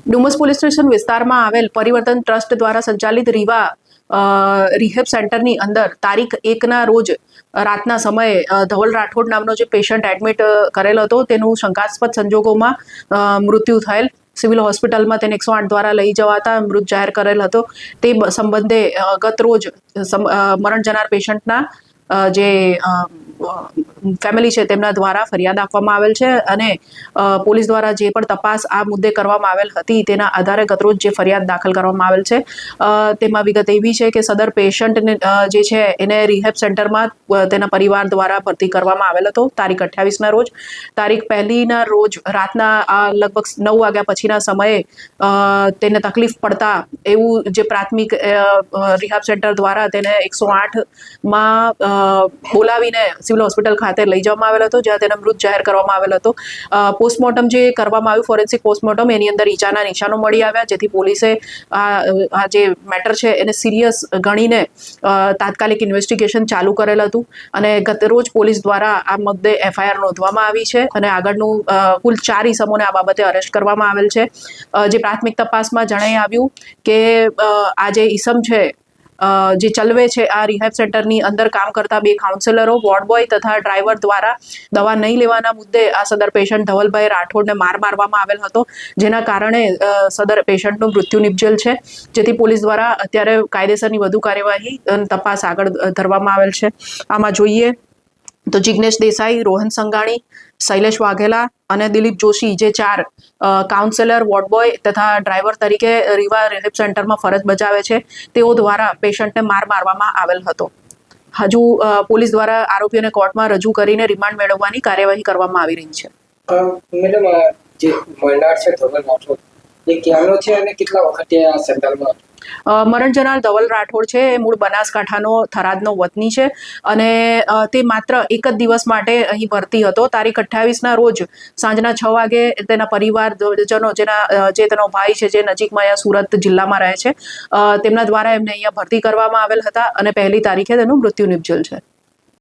Dumas police station વિસ્તારમાં આવેલ પરિવર્તન ટ્રસ્ટ દ્વારા સંચાલિત રિહેબ સેન્ટરની અંદર તારીખ 1ના રોજ રાતના સમયે ધવલ રાઠોડ નામનો જે પેશન્ટ એડમિટ કરેલ હતો તેનું શંકાસ્પદ સંજોગોમાં મૃત્યુ થયેલ. સિવિલ હોસ્પિટલમાં તેને 108 દ્વારા લઈ જવાતા મૃત જાહેર કરેલ હતો. તે સંબંધે ગત રોજ મરણ જનાર પેશન્ટના જે ફેમિલી છે તેમના દ્વારા ફરિયાદ આપવામાં આવેલ છે અને પોલીસ દ્વારા જે પણ તપાસ આ મુદ્દે કરવામાં આવેલ હતી તેના આધારે ગતરોજ જે ફરિયાદ દાખલ કરવામાં આવેલ છે તેમાં વિગત એવી છે કે સદર પેશન્ટને જે છે એને રિહેબ સેન્ટરમાં તેના પરિવાર દ્વારા ભરતી કરવામાં આવેલ હતો તારીખ 28ના રોજ. તારીખ 1ના રોજ રાતના લગભગ 9 વાગ્યા પછીના સમયે તેને તકલીફ પડતા એવું જે પ્રાથમિક રિહેબ સેન્ટર દ્વારા તેને 108માં બોલાવીને સિવિલ હોસ્પિટલ ખાતે લઈ જવામાં આવેલ હતો, જ્યાં તેને મૃત જાહેર કરવામાં આવેલ હતો. પોસ્ટમોર્ટમ જે કરવામાં આવ્યું, ફોરેન્સિક પોસ્ટમોર્ટમ, એની અંદર ઈજાના નિશાનો મળી આવ્યા, જેથી પોલીસે આ જે મેટર છે એને સિરિયસ ગણીને તાત્કાલિક ઇન્વેસ્ટિગેશન ચાલુ કરેલ હતું અને ગતરોજ પોલીસ દ્વારા આ મુદ્દે FIR નોંધવામાં આવી છે અને આગળનું કુલ 4 ઇસમોને આ બાબતે અરેસ્ટ કરવામાં આવેલ છે. જે પ્રાથમિક તપાસમાં જણાઈ આવ્યું કે આ જે ઇસમ છે જે ચલવે છે આ રિહેબ સેન્ટરની અંદર કામ કરતા 2 કાઉન્સેલરો, વોર્ડ બોય તથા ડ્રાઈવર દ્વારા દવા નહીં લેવાના મુદ્દે આ સદર પેશન્ટ ધવલભાઈ રાઠોડને મારવામાં આવેલ હતો, જેના કારણે સદર પેશન્ટનું મૃત્યુ નિપજેલ છે. જેથી પોલીસ દ્વારા અત્યારે કાયદેસરની વધુ કાર્યવાહી તપાસ આગળ ધરવામાં આવેલ છે. આમાં જોઈએ તો જિગ્નેશ દેસાઈ, રોહન સંઘાણી, શૈલેષ વાઘેલા અને દિલીપ જોશી જે 4 કાઉન્સેલર, વોર્ડ બોય તથા ડ્રાઈવર તરીકે રીવા રિહેબ સેન્ટરમાં ફરજ બજાવે છે, તેઓ દ્વારા પેશન્ટને મારવામાં આવેલ હતો. હજુ પોલીસ દ્વારા આરોપીઓને કોર્ટમાં રજૂ કરીને રિમાન્ડ મેળવવાની કાર્યવાહી કરવામાં આવી રહી છે. મેડમ, જે મરનાર છે ધવલ રાઠોડ, એ ક્યાંનો છે અને કેટલા વખતે આ સેન્ટરમાં? મરણ જનાર ધવલ રાઠોડ છે એ મૂળ બનાસકાંઠાનો થરાદનો વતની છે અને તે માત્ર એક જ દિવસ માટે અહીં ભરતી હતો. તારીખ 28ના રોજ સાંજના 6 વાગે તેના પરિવારજનો જે તેનો ભાઈ છે જે નજીકમાં અહીંયા સુરત જિલ્લામાં રહે છે તેમના દ્વારા એમને અહીંયા ભરતી કરવામાં આવેલ હતા અને 1લી તારીખે તેનું મૃત્યુ નિપજેલ છે.